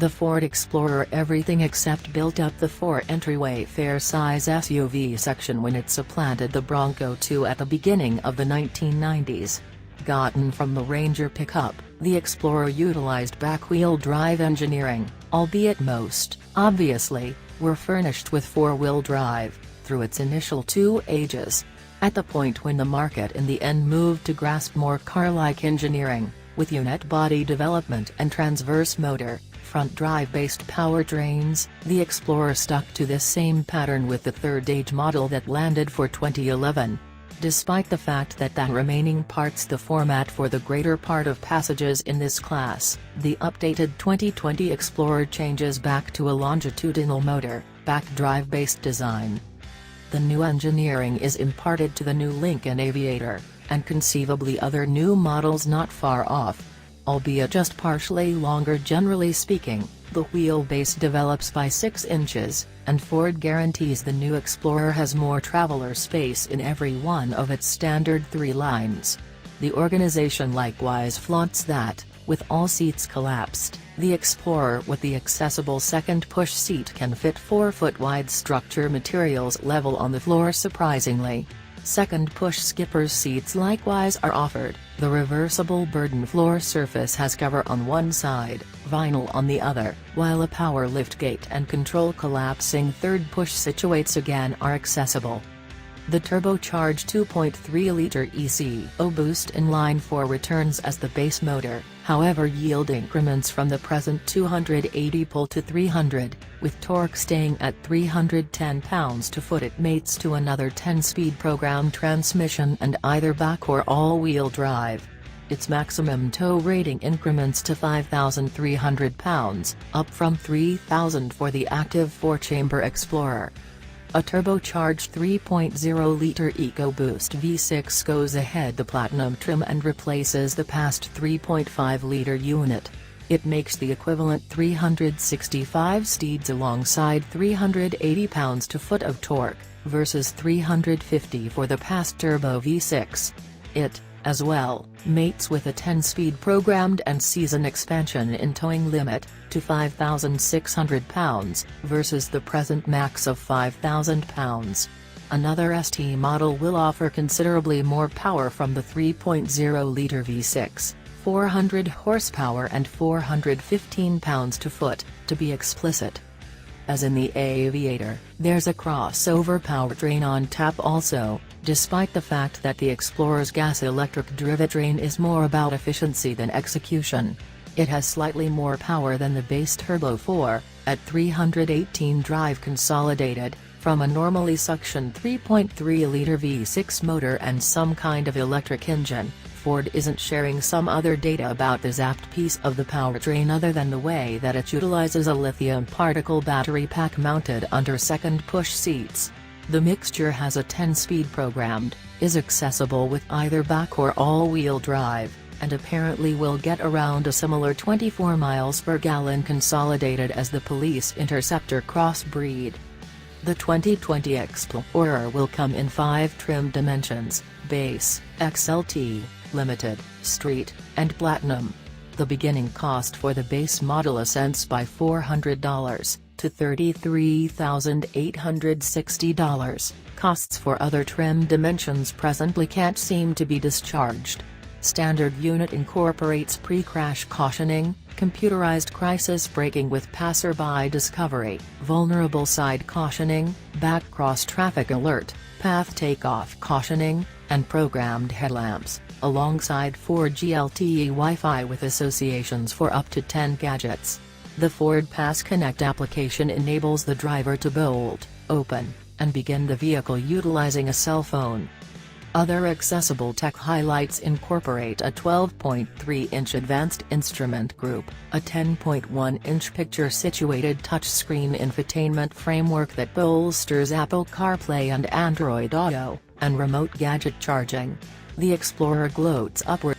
The Ford Explorer everything except built up the 4 entryway fair-size SUV section when it supplanted the Bronco 2 at the beginning of the 1990s. Gotten from the Ranger pickup, the Explorer utilized back-wheel drive engineering, albeit most, obviously, were furnished with 4-wheel drive, through its initial 2 ages. At the point when the market in the end moved to grasp more car-like engineering, with unit body development and transverse motor, front drive-based powertrains, the Explorer stuck to this same pattern with the third-age model that landed for 2011. Despite the fact that remaining parts the format for the greater part of passages in this class, the updated 2020 Explorer changes back to a longitudinal motor, back drive-based design. The new engineering is imparted to the new Lincoln Aviator, and conceivably other new models not far off. Albeit just partially longer. Generally speaking, the wheelbase develops by 6 inches, and Ford guarantees the new Explorer has more traveler space in every one of its standard 3 lines. The organization likewise flaunts that, with all seats collapsed, the Explorer with the accessible second push seat can fit 4-foot-wide structure materials level on the floor. Surprisingly, second push skipper's seats likewise are offered. The reversible burden floor surface has cover on one side, vinyl on the other, while a power liftgate and control collapsing third push situates again are accessible. The turbocharged 2.3-liter ECO boost inline 4 returns as the base motor, however yield increments from the present 280 pull to 300, with torque staying at 310 pounds-to-foot. It mates to another 10-speed programmed transmission and either back or all-wheel drive. Its maximum tow rating increments to 5,300 pounds, up from 3,000 for the active 4-chamber Explorer. A turbocharged 3.0-liter EcoBoost V6 goes ahead the Platinum trim and replaces the past 3.5-liter unit. It makes the equivalent 365 steeds alongside 380 pounds-to-foot of torque, versus 350 for the past turbo V6. It, as well, mates with a 10-speed programmed and season expansion in towing limit, to 5,600 pounds, versus the present max of 5,000 pounds. Another ST model will offer considerably more power from the 3.0-liter V6, 400 horsepower and 415 pounds-to-foot, to be explicit. As in the Aviator, there's a crossover powertrain on tap also, despite the fact that the Explorer's gas-electric drivetrain is more about efficiency than execution. It has slightly more power than the base Turbo 4, at 318 drive consolidated, from a normally suctioned 3.3-liter V6 motor and some kind of electric engine. Ford isn't sharing some other data about the zapped piece of the powertrain other than the way that it utilizes a lithium particle battery pack mounted under second push seats. The mixture has a 10-speed programmed, is accessible with either back or all-wheel drive, and apparently will get around a similar 24 miles per gallon consolidated as the Police Interceptor crossbreed. The 2020 Explorer will come in 5 trim dimensions: Base, XLT, Limited, Street, and Platinum. The beginning cost for the base model ascends by $400, to $33,860. Costs for other trim dimensions presently can't seem to be discharged. Standard unit incorporates pre-crash cautioning, computerized crisis braking with passerby discovery, vulnerable side cautioning, back cross traffic alert, path takeoff cautioning, and programmed headlamps, alongside 4G LTE Wi-Fi with associations for up to 10 gadgets. The FordPass Connect application enables the driver to bolt, open, and begin the vehicle utilizing a cell phone. Other accessible tech highlights incorporate a 12.3-inch advanced instrument group, a 10.1-inch picture-situated touchscreen infotainment framework that bolsters Apple CarPlay and Android Auto, and remote gadget charging. The Explorer gloats upward.